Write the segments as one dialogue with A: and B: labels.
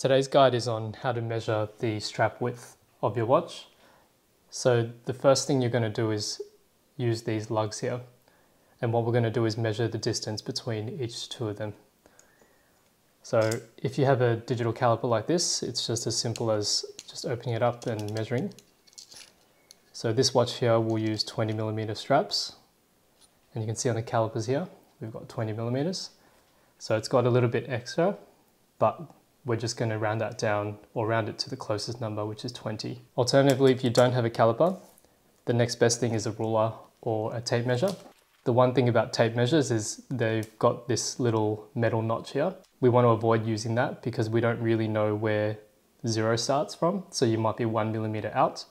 A: Today's guide is on how to measure the strap width of your watch. So the first thing you're going to do is use these lugs here. And what we're going to do is measure the distance between each two of them. So if you have a digital caliper like this, it's just as simple as just opening it up and measuring. So this watch here will use 20mm straps. And you can see on the calipers here, we've got 20mm. So it's got a little bit extra, but we're just going to round that down or round it to the closest number, which is 20. Alternatively, if you don't have a caliper, the next best thing is a ruler or a tape measure. The one thing about tape measures is they've got this little metal notch here. We want to avoid using that because we don't really know where 0 starts from. So you might be 1mm out.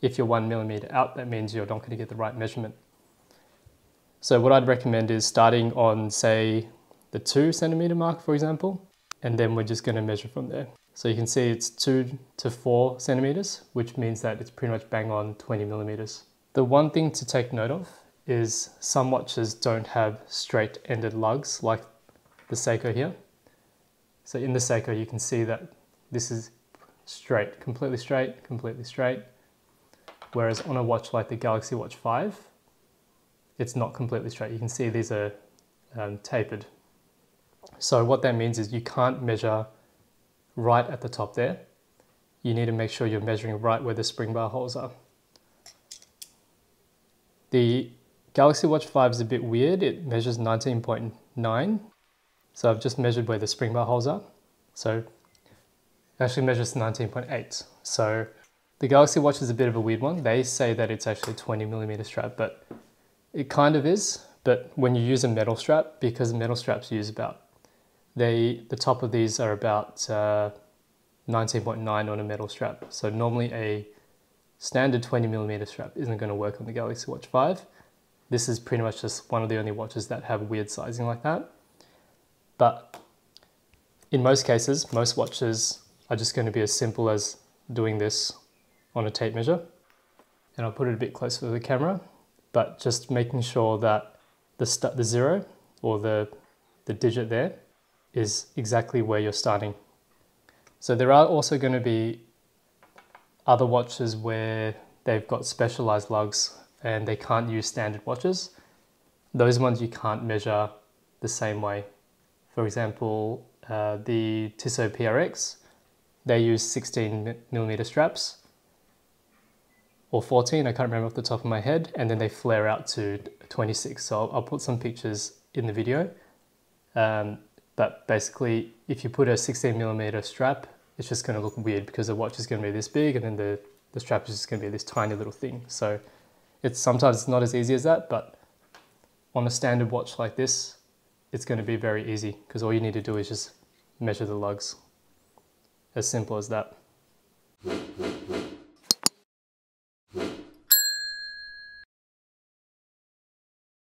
A: If you're 1mm out, that means you're not going to get the right measurement. So what I'd recommend is starting on, say, the 2cm mark, for example, and then we're just going to measure from there. So you can see it's 2 to 4 centimeters, which means that it's pretty much bang on 20mm. The one thing to take note of is some watches don't have straight-ended lugs like the Seiko here. So in the Seiko, you can see that this is straight, completely straight, completely straight. Whereas on a watch like the Galaxy Watch 5, it's not completely straight. You can see these are tapered. So what that means is you can't measure right at the top there. You need to make sure you're measuring right where the spring bar holes are. The Galaxy Watch 5 is a bit weird. It measures 19.9. So I've just measured where the spring bar holes are. So it actually measures 19.8. So the Galaxy Watch is a bit of a weird one. They say that it's actually 20mm strap, but it kind of is. But when you use a metal strap, because metal straps use about, the top of these are about 19.9 on a metal strap. So normally a standard 20mm strap isn't going to work on the Galaxy Watch 5. This is pretty much just one of the only watches that have weird sizing like that. But in most cases, most watches are just going to be as simple as doing this on a tape measure. And I'll put it a bit closer to the camera, but just making sure that the 0 or the digit there is exactly where you're starting. So there are also going to be other watches where they've got specialized lugs and they can't use standard watches. Those ones you can't measure the same way. For example, the Tissot PRX, they use 16mm straps or 14, I can't remember off the top of my head, and then they flare out to 26. So I'll put some pictures in the video. But basically, if you put a 16mm strap, it's just going to look weird because the watch is going to be this big and then the strap is just going to be this tiny little thing. So sometimes it's not as easy as that, but on a standard watch like this, it's going to be very easy because all you need to do is just measure the lugs. As simple as that.